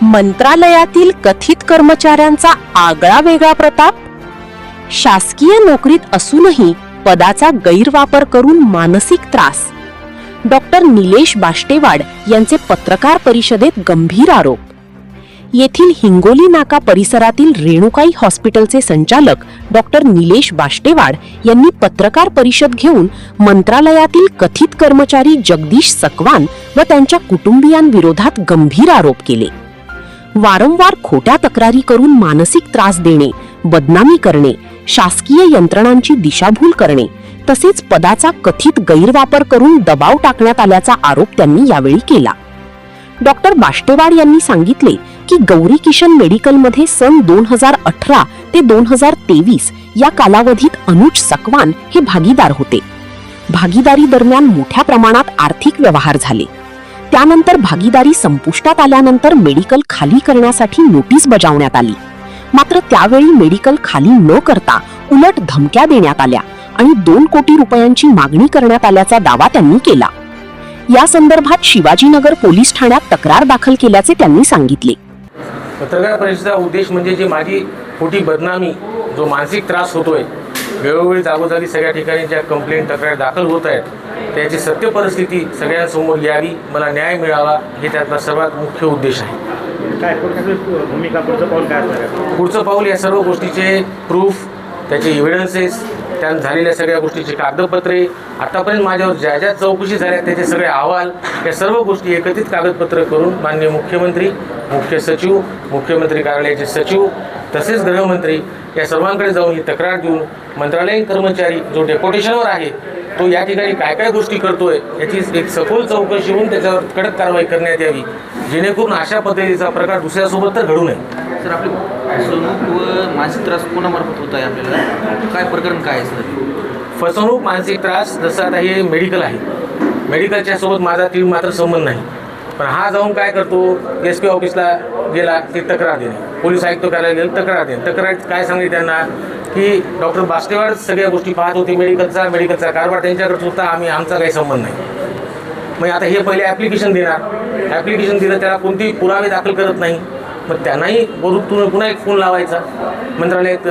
मंत्रालयातील कथित कर्मचाऱ्यांचा आगळा वेगळा प्रताप. शासकीय नोकरीत असूनही पदाचा गैरवापर करून मानसिक त्रास. डॉक्टर निलेश बाष्टेवाड यांचे पत्रकार परिषदेत गंभीर आरोप. येथील हिंगोली नाका परिसरातील रेणुकाई हॉस्पिटलचे संचालक डॉक्टर निलेश बाष्टेवाड यांनी पत्रकार परिषद घेऊन मंत्रालयातील कथित कर्मचारी जगदीश सकवान व त्यांच्या कुटुंबियांविरोधात गंभीर आरोप केले. वारंवार खोट्या तक्रारी करून मानसिक त्रास देणे, बदनामी करणे, शासकीय यंत्रणांची दिशाभूल करणे तसेच पदाचा कथित गैरवापर करून दबाव टाकण्यात आल्याचा आरोप त्यांनी यावेळी केला. डॉक्टर बाष्टेवाड यांनी सांगितले की गौरी किशन मेडिकलमध्ये सन 2018 ते 2023 या कालावधीत अनुज सकवान हे भागीदार होते. भागीदारी दरम्यान मोठ्या प्रमाणात आर्थिक व्यवहार झाले. त्यानंतर भागीदारी संपुष्टात आल्यानंतर मेडिकल खाली करण्यासाठी नोटीस बजावण्यात आली. मात्र त्यावेळी मेडिकल खाली न करता उलट धमक्या देण्यात आल्या आणि 2 कोटी रुपयांची मागणी करण्यात आल्याचा दावा त्यांनी केला. या संदर्भात शिवाजीनगर पोलीस ठाण्यात तक्रार दाखल केल्याचे त्यांनी सांगितले. पत्रकार परिषदेचा उद्देश म्हणजे जी माझी खोटी बदनामी, जो मानसिक त्रास होतोय, वेळोवेळी जागोजागी सगळ्या ठिकाणी ज्या कंप्लेंट तक्रार दाखल होत आहेत त्याची सत्य परिस्थिती सगळ्यांसमोर यावी, मला न्याय मिळावा, हे त्यातला सर्वात मुख्य उद्देश आहे. काय भूमिका, पुढचं पाऊल काय असणार आहे? पुढचं पाऊल या सर्व गोष्टीचे प्रूफ, त्याचे एव्हिडन्सेस, त्यात झालेल्या सगळ्या गोष्टीची कागदपत्रे, आतापर्यंत माझ्यावर ज्या ज्या चौकशी झाल्या त्याचे सगळे अहवाल, या सर्व गोष्टी एकत्रित कागदपत्र करून माननीय मुख्यमंत्री, मुख्य सचिव, मुख्यमंत्री कार्यालयाचे सचिव तसेच गृहमंत्री या सर्वांकडे जाऊन ही तक्रार देऊन मंत्रालयीन कर्मचारी जो डेप्युटेशनवर आहे तो या ठिकाणी काय काय गोष्टी करतोय याची एक सखोल चौकशी होऊन त्याच्यावर कडक कारवाई करण्यात यावी, जेणेकरून अशा पद्धतीचा प्रकार दुसऱ्यासोबत तर घडू नये. सर, आपली फसवणूक व मानसिक त्रास कोणामार्फत होत आहे? आपल्याला काय प्रकरण काय आहे सर? फसवणूक, मानसिक त्रास, जसं आता हे मेडिकल आहे, मेडिकलच्या सोबत माझा तीळ मात्र संबंध नाही, पण हा जाऊन काय करतो, SP ऑफिसला गेला ती तक्रार देणे, पोलीस आयुक्त कार्यालयाला गेलं तक्रार देणे. तक्रारीत काय सांगितले त्यांना की डॉक्टर बाष्टेवाड सगळ्या गोष्टी पाहत होते, मेडिकलचा कारभार त्यांच्याकडे होता, आमचा काही संबंध नाही. मग आता हे पहिले ॲप्लिकेशन देणार, ॲप्लिकेशन दिलं त्याला कोणतेही पुरावे दाखल करत नाही, मग त्यांनाही वरून पुन्हा एक फोन लावायचा मंत्रालयात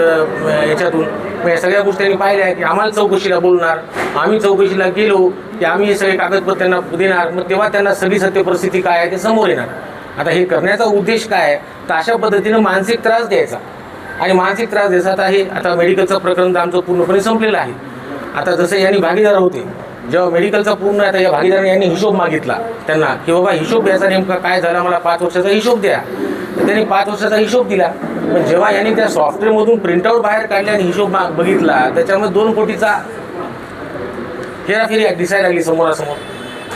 याच्यातून. मग या सगळ्या गोष्टी त्यांनी पाहिल्या की आम्हाला चौकशीला बोलणार, आम्ही चौकशीला गेलो की आम्ही हे सगळे कागदपत्र त्यांना देणार, मग तेव्हा त्यांना सगळी सत्य परिस्थिती काय आहे ते समोर येणार. आता हे करण्याचा उद्देश काय आहे, तर अशा पद्धतीनं मानसिक त्रास द्यायचा आणि मानसिक त्रास द्यायचा. आता हे आता मेडिकलचं प्रकरण तर आमचं पूर्णपणे संपलेलं आहे. आता जसं यांनी भागीदार होते, जेव्हा मेडिकलचा पूर्ण आता या भागीदाराने यांनी हिशोब मागितला त्यांना की बाबा हिशोब द्यायचा नेमका काय झाला, मला 5 वर्षाचा हिशोब द्या. तर त्यांनी 5 वर्षाचा हिशोब दिला. पण जेव्हा यांनी त्या सॉफ्टवेअरमधून प्रिंटआउट बाहेर काढले आणि हिशोब बघितला त्याच्यामध्ये 2 कोटीचा हेराफेरी दिसायला लागली समोरासमोर.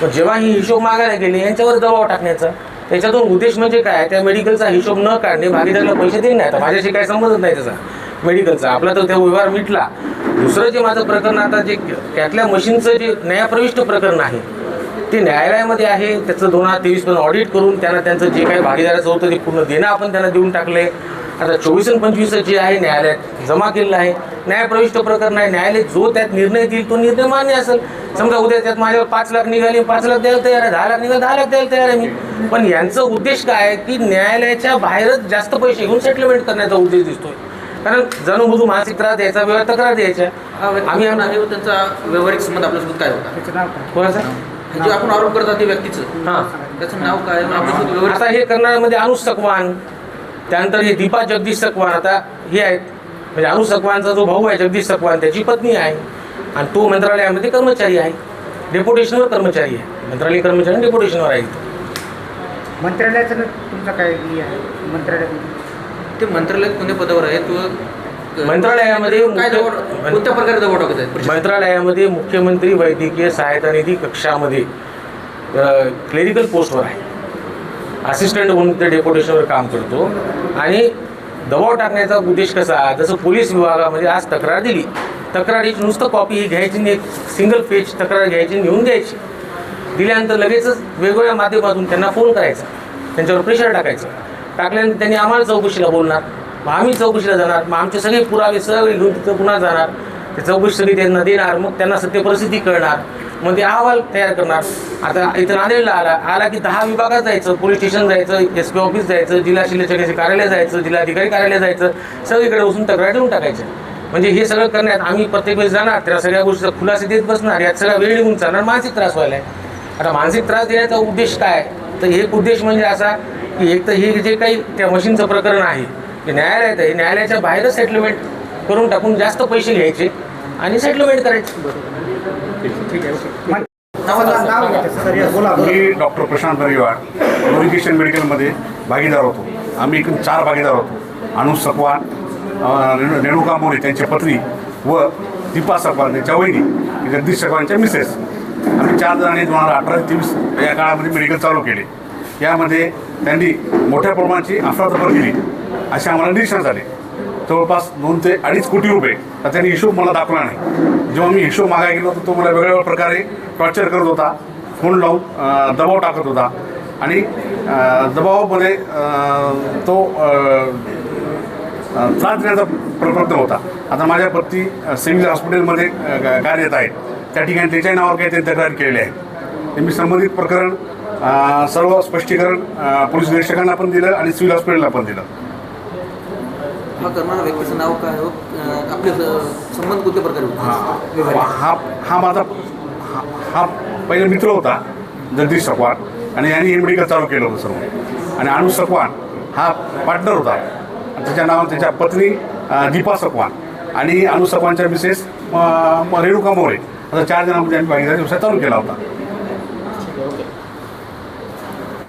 पण जेव्हा ही हिशोब मागायला गेले यांच्यावर दबाव टाकण्याचा, त्याच्यातून उद्देश म्हणजे काय, त्या मेडिकलचा हिशोब न काढणे, भागीदाराला पैसे देणे. आता माझ्याशी काही संबंधच नाही त्याचा मेडिकलचा, आपला तर त्या व्यवहार मिटला. दुसरं जे माझं प्रकरण आता जे त्यातल्या मशीनचं जे न्यायप्रविष्ट प्रकरण आहे ते न्यायालयामध्ये आहे. त्याचं 2023 पर्यंत ऑडिट करून त्यांना त्यांचं जे काही भागीदाराचं होतं ते पूर्ण देणं आपण त्यांना देऊन टाकले. आता 24 आणि 25 जे आहे न्यायालयात जमा केलेलं आहे, न्यायप्रविष्ट प्रकरण आहे. न्यायालय जो त्यात निर्णय देईल तो निर्णय मान्य असेल. समजा उद्या त्यात माझ्यावर 5 लाख निघाले, 5 लाख द्यायला तयार आहे, 10 लाख निघाले, 10 लाख द्यायला तयार आहे मी. पण यांचा उद्देश काय आहे की न्यायालयाच्या बाहेरच जास्त पैसे घेऊन सेटलमेंट करण्याचा उद्देश दिसतोय. कारण जाणून मानसिक त्रास द्यायचा, वेळा तक्रार द्यायच्या. आम्ही त्यांचा व्यवहारिक संबंध आपल्यासोबत काय होता? कोणाचा जे आपण आरोप करतात ते व्यक्तीचं, हां, त्याचं नाव काय? आता हे करणाऱ्यामध्ये अनुज सकवान, त्यानंतर हे दीपा जगदीश सकवान आता हे आहेत. म्हणजे अनुज सकवानचा जो भाऊ आहे जगदीश सकवान त्याची पत्नी आहे आणि तो मंत्रालयामध्ये कर्मचारी आहे, डेप्युटेशनवर कर्मचारी आहे. मंत्रालय कर्मचारी डेप्युटेशनवर आहे. मंत्रालयाचं तुमचं काय आहे? मंत्रालयात ते मंत्रालयात कोणत्या पदावर आहे? तो मंत्रालयामध्ये कोणत्या प्रकारे दबाव टाकत आहेत? मंत्रालयामध्ये मुख्यमंत्री वैद्यकीय सहायता निधी कक्षामध्ये क्लेरिकल पोस्टवर आहे, असिस्टंट म्हणून ते डेप्युटेशनवर काम करतो. आणि दबाव टाकण्याचा उद्देश कसा, जसं पोलीस विभागामध्ये आज तक्रार दिली, तक्रारीची नुसतं कॉपी ही घ्यायची नाही, एक सिंगल पेज तक्रार घ्यायची, नेऊन द्यायची. दिल्यानंतर लगेचच वेगवेगळ्या माध्यमातून त्यांना फोन करायचा, त्यांच्यावर प्रेशर टाकायचं. टाकल्यानंतर त्यांनी आम्हाला चौकशीला बोलणार, मग आम्ही चौकशीला जाणार, मग आमचे सगळे पुरावे सगळे घेऊन तिथं पुन्हा जाणार, ते चौकशी सगळी त्यांना देणार, मग त्यांना सत्य परिस्थिती कळणार. मग ते अहवाल तयार करणार. आता इथं नांदेडला आला की 10 विभागात जायचं, पोलीस स्टेशन जायचं, SP ऑफिस जायचं, जिल्हा शल्यचिकित्सक कार्यालय जायचं, जिल्हाधिकारी कार्यालय जायचं, सगळीकडे बसून तक्रार देऊन टाकायचं. म्हणजे हे सगळं करण्यात आम्ही प्रत्येक वेळेस जाणार, त्या सगळ्या गोष्टीचा खुलासे देत बसणार, यात सगळा वेळ निघून चालणार, मानसिक त्रास व्हायला आहे. आता मानसिक त्रास देण्याचा उद्देश काय, तर एक उद्देश म्हणजे असा की एक तर हे जे काही त्या मशीनचं प्रकरण आहे ते न्यायालयात आहे, न्यायालयाच्या बाहेरच सेटलमेंट करून टाकून जास्त पैसे घ्यायचे आणि सेटलमेंट करायचे. ठीक आहे, ओके. नाव घ्यायचं सर, या बोला. मी डॉक्टर प्रशांत नरिवाड नोरिकेशन मेडिकलमध्ये भागीदार होतो. आम्ही एकूण 4 भागीदार होतो. अनुज सकवान, रेणुका मोरे त्यांच्या पत्नी व दीपा सकवान त्यांच्या वहिनी, जगदीश सकवानच्या मिसेस. आम्ही 4 जणांनी 2018 ते 20 या काळामध्ये मेडिकल चालू केले. यामध्ये त्यांनी मोठ्या प्रमाणाची अफरातफर केली असे आम्हाला निरीक्षण झाले. जवळपास 2 ते 2.5 कोटी रुपये. तर त्यांनी हिशोब मला दाखवला नाही. जेव्हा मी हिशोब मागायला गेलो तर तो मला वेगवेगळ्या प्रकारे टॉर्चर करत होता, फोन लावून दबाव टाकत होता आणि दबावामध्ये तो त्रास देण्याचा प्रयत्न होता. आता माझ्या पत्नी सिव्हिल हॉस्पिटलमध्ये कार्यरत आहेत. त्या ठिकाणी त्याच्या नावावर काही त्यांनी तक्रार केलेली आहे. ते मी संबंधित प्रकरण सर्व स्पष्टीकरण पोलीस निरीक्षकांना पण दिलं आणि सिव्हिल हॉस्पिटलला पण दिलं. हा करणारा व्यक्तीचं नाव काय हो? आपले संबंध कोणत्या प्रकारे होते? हा माझा हा पहिला मित्र होता जगदीश सकवान आणि यांनी हे मेडिकल चालू केलं होतं सर्व. आणि अनुज सकवान हा पार्टनर होता. त्याच्या नावावर त्याच्या पत्नी दीपा सकवान आणि अनुज सकवानच्या मिसेस रेणुका मोरे. आता 4 जणांमध्ये आम्ही भागीदारी व्यवसाय चालू केला होता.